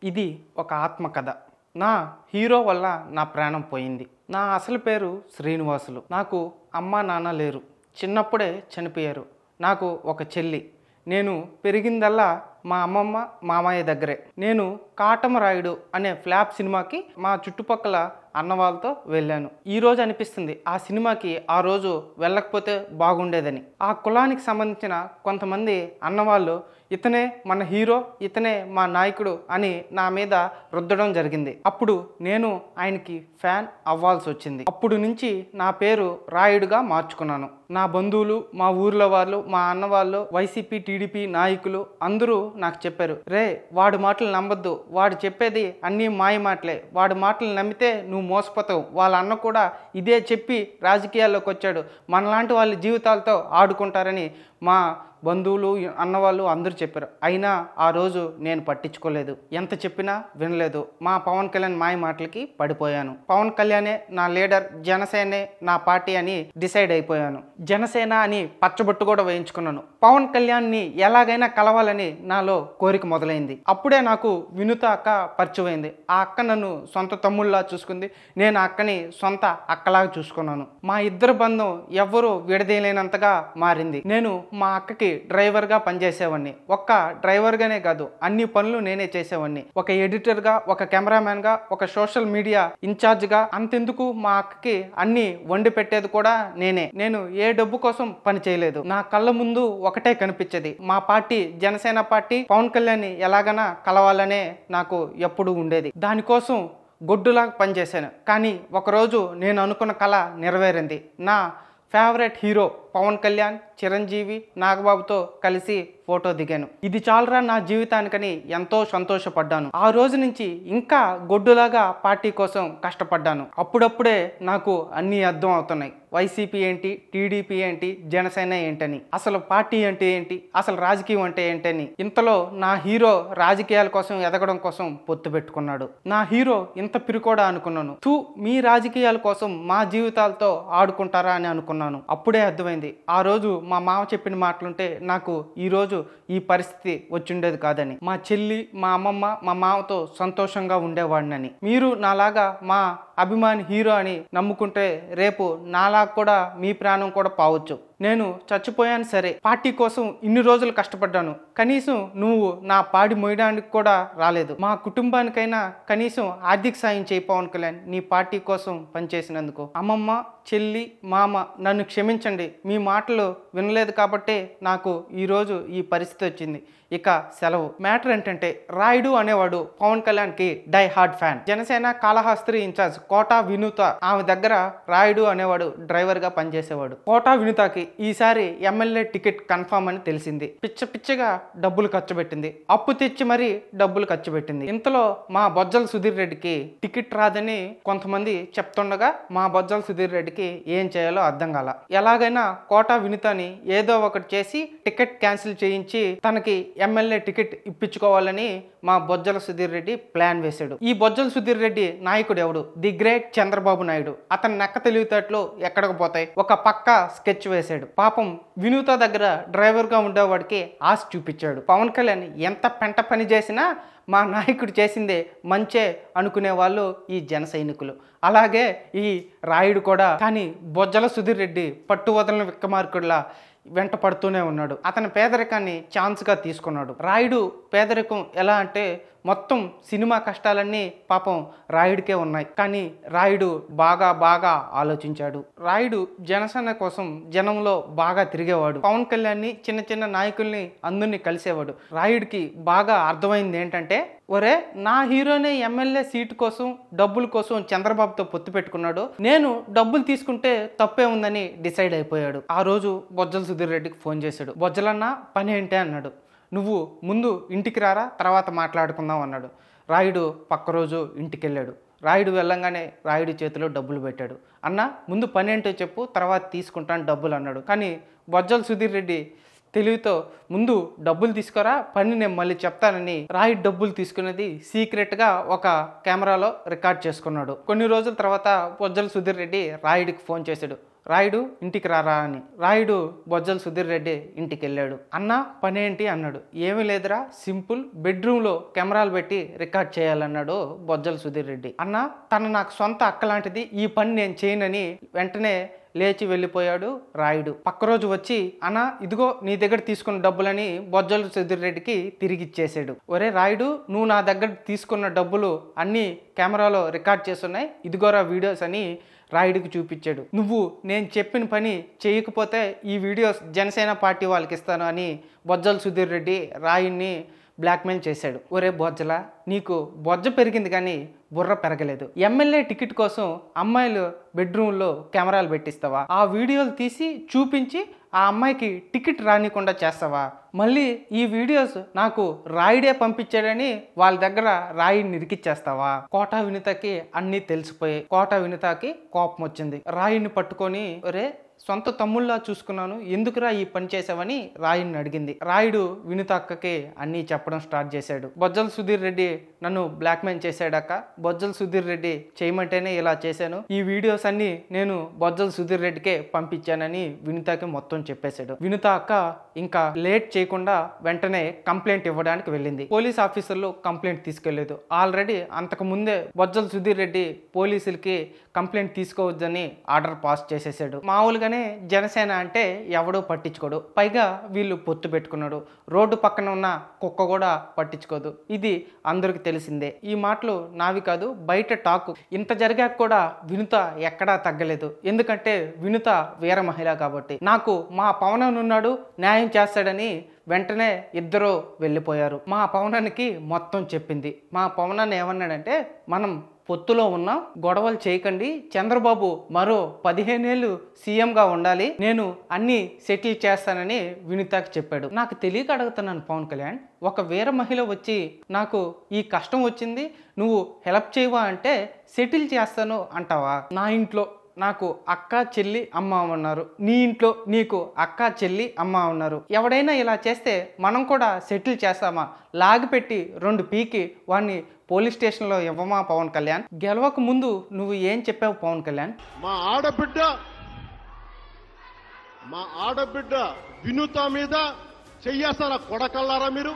ఇది ఒక ఆత్మకథ. నా హీరో వల్ల నా ప్రాణం పోయింది. నా అసలు పేరు శ్రీనివాసులు. నాకు అమ్మ నాన్న లేరు, చిన్నప్పుడే చనిపోయారు. నాకు ఒక చెల్లి. నేను పెరిగిందల్లా మా అమ్మమ్మ మామయ్య దగ్గరే. నేను కాటమరాయుడు అనే ఫ్లాప్ సినిమాకి మా చుట్టుపక్కల అన్న వాళ్ళతో వెళ్ళాను. ఈరోజు అనిపిస్తుంది ఆ సినిమాకి ఆ రోజు వెళ్ళకపోతే బాగుండేదని. ఆ కులానికి సంబంధించిన కొంతమంది అన్నవాళ్ళు ఇతనే మన హీరో, ఇతనే మా నాయకుడు అని నా మీద రుద్దడం జరిగింది. అప్పుడు నేను ఆయనకి ఫ్యాన్ అవ్వాల్సి వచ్చింది. అప్పుడు నుంచి నా పేరు రాయుడుగా మార్చుకున్నాను. నా బంధువులు, మా ఊర్లో వాళ్ళు, మా అన్న వాళ్ళు, వైసీపీ టీడీపీ నాయకులు అందరూ నాకు చెప్పారు, రే వాడి మాటలు నమ్మద్దు, వాడు చెప్పేది అన్నీ మాయ మాటలే, వాడి మాటలు నమ్మితే నువ్వు మోసపోతావు. వాళ్ళ అన్న కూడా ఇదే చెప్పి రాజకీయాల్లోకి వచ్చాడు, మనలాంటి వాళ్ళ జీవితాలతో ఆడుకుంటారని మా బంధువులు అన్నవాళ్ళు అందరూ చెప్పారు. అయినా ఆ రోజు నేను పట్టించుకోలేదు. ఎంత చెప్పినా వినలేదు. మా పవన్ కళ్యాణ్ మాయ మాటలకి పడిపోయాను. పవన్ కళ్యాణే నా లీడర్, జనసేనే నా పార్టీ అని డిసైడ్ అయిపోయాను. జనసేన అని పచ్చబొట్టు కూడా వేయించుకున్నాను. పవన్ కళ్యాణ్ని ఎలాగైనా కలవాలని నాలో కోరిక మొదలైంది. అప్పుడే నాకు వినుత అక్క పరిచయమైంది. ఆ అక్క నన్ను సొంత తమ్ముళ్ళలా చూసుకుంది. నేను ఆ అక్కని సొంత అక్కలాగా చూసుకున్నాను. మా ఇద్దరు బంధం ఎవ్వరూ విడదీయలేనంతగా మారింది. నేను మా అక్కకి డ్రైవర్గా పనిచేసేవాడిని. ఒక్క డ్రైవర్గానే కాదు, అన్ని పనులు నేనే చేసేవాడిని. ఒక ఎడిటర్గా, ఒక కెమెరామ్యాన్గా, ఒక సోషల్ మీడియా ఇన్ఛార్జ్గా. అంతెందుకు మా అక్కకి అన్ని వండి పెట్టేది కూడా నేనే. నేను ఏ డబ్బు కోసం పని చేయలేదు. నా కళ్ళ ముందు ఒకటే కనిపించేది, మా పార్టీ జనసేన పార్టీ పవన్ కళ్యాణ్ ఎలాగైనా కలవాలనే నాకు ఎప్పుడు ఉండేది. దానికోసం గొడ్డులాగా పనిచేశాను. కానీ ఒకరోజు నేను అనుకున్న కళ నెరవేరింది. నా ఫేవరెట్ హీరో పవన్ కళ్యాణ్, చిరంజీవి, నాగబాబుతో కలిసి ఫోటో దిగాను. ఇది చాలరా నా జీవితానికని ఎంతో సంతోషపడ్డాను. ఆ రోజు నుంచి ఇంకా గొడ్డులాగా పార్టీ కోసం కష్టపడ్డాను. అప్పుడప్పుడే నాకు అన్నీ అర్థం అవుతున్నాయి. వైసీపీ ఏంటి, టీడీపీ ఏంటి, జనసేన ఏంటని, అసలు పార్టీ అంటే ఏంటి, అసలు రాజకీయం అంటే ఏంటని. ఇంతలో నా హీరో రాజకీయాల కోసం ఎదగడం కోసం పొత్తు పెట్టుకున్నాడు. నా హీరో ఇంత పిరుకోడా అనుకున్నాను. మీ రాజకీయాల కోసం మా జీవితాలతో ఆడుకుంటారా అని అనుకున్నాను. అప్పుడే అర్థమైంది. ఆ రోజు మా మామ చెప్పిన మాటలుంటే నాకు ఈరోజు ఈ పరిస్థితి వచ్చిండేది కాదని. మా చెల్లి, మా అమ్మమ్మ, మా మామతో సంతోషంగా ఉండేవాడినని. మీరు నాలాగా మా అభిమాని హీరో అని నమ్ముకుంటే రేపు నాలాగా కూడా మీ ప్రాణం కూడా పోవచ్చు. నేను చచ్చిపోయాను సరే, పార్టీ కోసం ఇన్ని రోజులు కష్టపడ్డాను. కనీసం నువ్వు నా పాడి మోయడానికి కూడా రాలేదు. మా కుటుంబానికైనా కనీసం ఆర్థిక సాయం చేయి పవన్ కళ్యాణ్, నీ పార్టీ కోసం పనిచేసినందుకు. అమ్మమ్మ, చెల్లి, మామ నన్ను క్షమించండి. మీ మాటలు వినలేదు కాబట్టే నాకు ఈరోజు ఈ పరిస్థితి వచ్చింది. ఇక సెలవు. మ్యాటర్ ఏంటంటే, రాయుడు అనేవాడు పవన్ కళ్యాణ్కి die hard fan. Janasena Kalahasti in charge Kota Vinutha, ఆమె దగ్గర రాయుడు అనేవాడు డ్రైవర్గా పనిచేసేవాడు. కోటా వినూతకి ఈసారి ఎమ్మెల్యే టికెట్ కన్ఫర్మ్ అని తెలిసింది. పిచ్చగా డబ్బులు ఖర్చు పెట్టింది. అప్పు తెచ్చి మరీ డబ్బులు ఖర్చు పెట్టింది. ఇంతలో మా బొజ్జల సుధీర్ రెడ్డికి టికెట్ రాదని కొంతమంది చెప్తుండగా మా బొజ్జల సుధీర్ రెడ్డికి ఏం చేయాలో అర్థం కాల. ఎలాగైనా కోటా వినూతని ఏదో ఒకటి చేసి టికెట్ క్యాన్సిల్ చేయించి తనకి ఎమ్మెల్యే టికెట్ ఇప్పించుకోవాలని మా బొజ్జల సుధీర్ రెడ్డి ప్లాన్ వేశాడు. ఈ బొజ్జల సుధీర్ రెడ్డి నాయకుడు ఎవడు? The great Chandrababu Naidu. అతని నెక్క తెలివితేటలు ఎక్కడికి పోతాయి? ఒక పక్క స్కెచ్ వేశాడు. పాపం వినూత దగ్గర డ్రైవర్గా ఉండేవాడికి ఆశ చూపించాడు. పవన్ కళ్యాణ్ ఎంత పెంట పని చేసినా మా నాయకుడు చేసిందే మంచే అనుకునే వాళ్ళు ఈ జన సైనికులు. అలాగే ఈ రాయుడు కూడా. కానీ బొజ్జల సుధీర్ రెడ్డి పట్టు వదలని విక్రమార్కుడిలా వెంట పడుతూనే ఉన్నాడు. అతని పేదరికాన్ని ఛాన్స్గా తీసుకున్నాడు. రాయుడు పేదరికం ఎలా అంటే, మొత్తం సినిమా కష్టాలన్నీ పాపం రాయుడికే ఉన్నాయి. కానీ రాయుడు బాగా ఆలోచించాడు. రాయుడు జనసేన కోసం జనంలో బాగా తిరిగేవాడు. పవన్ కళ్యాణ్ని, చిన్న నాయకుల్ని అందరినీ కలిసేవాడు. రాయుడికి బాగా అర్థమైంది ఏంటంటే, ఒరే నా హీరోనే ఎమ్మెల్యే సీటు కోసం డబ్బుల కోసం చంద్రబాబుతో పొత్తు పెట్టుకున్నాడు, నేను డబ్బులు తీసుకుంటే తప్పే ఉందని డిసైడ్ అయిపోయాడు. ఆ రోజు బొజ్జల సుధీర్ రెడ్డికి ఫోన్ చేశాడు. బొజ్జలన్న పని ఏంటి అన్నాడు. నువ్వు ముందు ఇంటికి రారా, తర్వాత మాట్లాడుకుందాం అన్నాడు. రాయుడు పక్క రోజు ఇంటికి వెళ్ళాడు. రాయుడు వెళ్ళంగానే రాయుడు చేతిలో డబ్బులు పెట్టాడు. అన్న ముందు పని ఏంటో చెప్పు, తర్వాత తీసుకుంటాను డబ్బులు అన్నాడు. కానీ బొజ్జల సుధీర్ రెడ్డి తెలివితో ముందు డబ్బులు తీసుకోరా, పని నేను మళ్ళీ చెప్తానని రాయుడు డబ్బులు తీసుకునేది సీక్రెట్గా ఒక కెమెరాలో రికార్డ్ చేసుకున్నాడు. కొన్ని రోజుల తర్వాత బొజ్జల సుధీర్ రెడ్డి రాయుడికి ఫోన్ చేశాడు. రాయుడు ఇంటికి రారా అని. రాయుడు బొజ్జల సుధీర్ రెడ్డి ఇంటికి వెళ్ళాడు. అన్న పనేంటి అన్నాడు. ఏమీ లేదురా, సింపుల్, బెడ్రూమ్లో కెమెరాలు పెట్టి రికార్డ్ చేయాలన్నాడు బొజ్జల సుధీర్ రెడ్డి. అన్న తను నాకు సొంత అక్క లాంటిది, ఈ పని నేను చేయనని వెంటనే లేచి వెళ్ళిపోయాడు రాయుడు. పక్క రోజు వచ్చి అన్న ఇదిగో నీ దగ్గర తీసుకున్న డబ్బులని బొజ్జల సుధీర్ రెడ్డికి తిరిగి ఇచ్చేసాడు. ఒరే రాయుడు, నువ్వు నా దగ్గర తీసుకున్న డబ్బులు అన్నీ కెమెరాలో రికార్డ్ చేస్తున్నాయి, ఇదిగోరా వీడియోస్ అని రాయుడికి చూపించాడు. నువ్వు నేను చెప్పిన పని చేయకపోతే ఈ వీడియోస్ జనసేన పార్టీ వాళ్ళకి ఇస్తాను అని బొజ్జల సుధీర్ రెడ్డి రాయుడిని బ్లాక్మెయిల్ చేశాడు. ఒరే బొజ్జల, నీకు బొజ్జ పెరిగింది కానీ బుర్ర పెరగలేదు. ఎమ్మెల్యే టికెట్ కోసం అమ్మాయిలు బెడ్రూమ్లో కెమెరాలు పెట్టిస్తావా? ఆ వీడియోలు తీసి చూపించి ఆ అమ్మాయికి టికెట్ రానికుండా చేస్తావా? మళ్ళీ ఈ వీడియోస్ నాకు రాయుడే పంపించాడని వాళ్ళ దగ్గర రాయుడిని ఇరికిచ్చేస్తావా? కోటా వినితకి అన్నీ తెలిసిపోయాయి. కోటా వినితకి కోపం వచ్చింది. రాయుడిని పట్టుకొని ఒరే సొంత తమ్ముళ్ళలా చూసుకున్నాను, ఎందుకురా ఈ పని చేసావని రాయుడిని అడిగింది. రాయుడు వినుత అక్కకి అన్నీ చెప్పడం స్టార్ట్ చేశాడు. బొజ్జల సుధీర్ రెడ్డి నన్ను బ్లాక్మెయిల్ చేశాడక్క, బొజ్జల సుధీర్ రెడ్డి చేయమంటేనే ఇలా చేశాను, ఈ వీడియోస్ అన్ని నేను బొజ్జల సుధీర్ రెడ్డికే పంపించానని వినుతకి మొత్తం చెప్పేశాడు. వినుత అక్క ఇంకా లేట్ చేయకుండా వెంటనే కంప్లైంట్ ఇవ్వడానికి వెళ్ళింది. పోలీస్ ఆఫీసర్లు కంప్లైంట్ తీసుకెళ్లేదు. ఆల్రెడీ అంతకు ముందే బొజ్జల సుధీర్ రెడ్డి పోలీసులకి కంప్లైంట్ తీసుకోవద్దని ఆర్డర్ పాస్ చేసేసాడు. మామూలుగానే జనసేన అంటే ఎవడో పట్టించుకోడు, పైగా వీళ్ళు పొత్తు పెట్టుకున్నాడు. రోడ్డు పక్కన ఉన్న కుక్క కూడా పట్టించుకోదు, ఇది అందరికి తెలిసిందే. ఈ మాటలు నావి కాదు, బయట టాక్. ఇంత జరిగాక కూడా వినుత ఎక్కడా తగ్గలేదు. ఎందుకంటే వినుత వీర మహిళ కాబట్టి. నాకు మా పవన్ ఉన్నాడు, న్యాయం చేస్తాడని వెంటనే ఇద్దరు వెళ్ళిపోయారు. మా పవనానికి మొత్తం చెప్పింది. మా పవనాన్ని ఏమన్నాడంటే, మనం పొత్తులో ఉన్న గొడవలు చేయకండి, చంద్రబాబు మరో 15 ఏళ్ళు సీఎంగా ఉండాలి, నేను అన్ని సెటిల్ చేస్తానని వినుతకి చెప్పాడు. నాకు తెలియక అడుగుతున్నాను పవన్ కళ్యాణ్, ఒక వీర మహిళ వచ్చి నాకు ఈ కష్టం వచ్చింది నువ్వు హెల్ప్ చేయవా అంటే సెటిల్ చేస్తాను అంటావా? నా ఇంట్లో నాకు అక్క చెల్లి అమ్మ ఉన్నారు, నీ ఇంట్లో నీకు అక్క చెల్లి అమ్మ ఉన్నారు, ఎవడైనా ఇలా చేస్తే మనం కూడా సెటిల్ చేస్తామా? లాగిపెట్టి 2 పీకి వాడిని పోలీస్ స్టేషన్లో ఇవ్వమా పవన్ కళ్యాణ్? గెలవక ముందు నువ్వు ఏం చెప్పావు పవన్ కళ్యాణ్? మా ఆడబిడ్డ వినుత మీద చెయ్యేస్తారా కొడకల్లారా మీరు?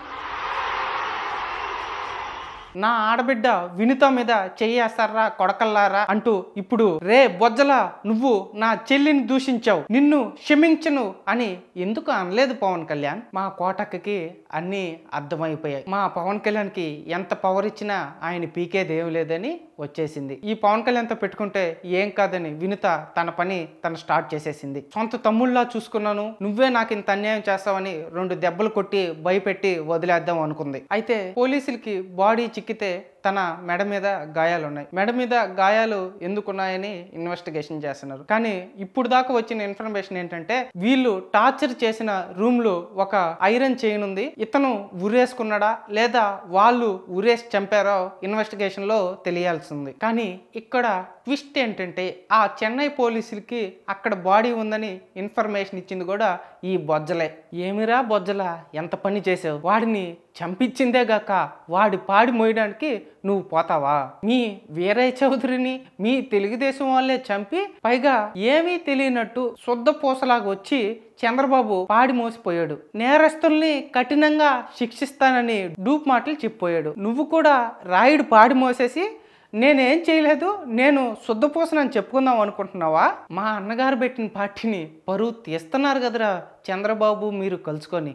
నా ఆడబిడ్డ వినుత మీద చెయ్యేస్తారా కొడకల్లారా అంటూ ఇప్పుడు రే బొజ్జల, నువ్వు నా చెల్లిని దూషించావు, నిన్ను క్షమించను అని ఎందుకు అనలేదు పవన్ కళ్యాణ్? మా కోటక్కకి అన్నీ అర్థమైపోయాయి. మా పవన్ కళ్యాణ్కి ఎంత పవర్ ఇచ్చినా ఆయన పీకేదేం లేదని వచ్చేసింది. ఈ పవన్ కళ్యాణ్తో పెట్టుకుంటే ఏం కాదని వినుత తన పని తను స్టార్ట్ చేసేసింది. సొంత తమ్ముళ్ళలా చూసుకున్నాను, నువ్వే నాకు ఇంత అన్యాయం చేస్తావని 2 దెబ్బలు కొట్టి భయపెట్టి వదిలేద్దాం అనుకుంది. అయితే పోలీసులకి బాడీ చిక్కితే తన మెడ మీద గాయాలు ఉన్నాయి. మెడ మీద గాయాలు ఎందుకున్నాయని ఇన్వెస్టిగేషన్ చేస్తున్నారు. కానీ ఇప్పుడు దాకా వచ్చిన ఇన్ఫర్మేషన్ ఏంటంటే, వీళ్ళు టార్చర్ చేసిన రూమ్ లో ఒక ఐరన్ చైన్ ఉంది. ఇతను ఉరేసుకున్నాడా లేదా వాళ్ళు ఉరేసి చంపారో ఇన్వెస్టిగేషన్ లో తెలియాల్సింది. కానీ ఇక్కడ ట్విస్ట్ ఏంటంటే, ఆ చెన్నై పోలీసులకి అక్కడ బాడీ ఉందని ఇన్ఫర్మేషన్ ఇచ్చింది కూడా ఈ బొజ్జలే. ఏమిరా బొజ్జల, ఎంత పని చేసావు? వాడిని చంపించిందే గాక వాడి పాడి మోయడానికి నువ్వు పోతావా? మీ వీరయ్య చౌదరిని మీ తెలుగుదేశం వాళ్ళే చంపి పైగా ఏమీ తెలియనట్టు శుద్ధ పూసలాగా వచ్చి చంద్రబాబు పాడి మోసిపోయాడు. నేరస్తుల్ని కఠినంగా శిక్షిస్తానని డూప్ మాటలు చెప్పిపోయాడు. నువ్వు కూడా రాయుడు పాడి మోసేసి నేనేం చేయలేదు, నేను శుద్ధపూసనని చెప్పుకుందాం అనుకుంటున్నావా? మా అన్నగారు పెట్టిన పార్టీని పరువు తీస్తున్నారు కదరా చంద్రబాబు మీరు కలుసుకొని.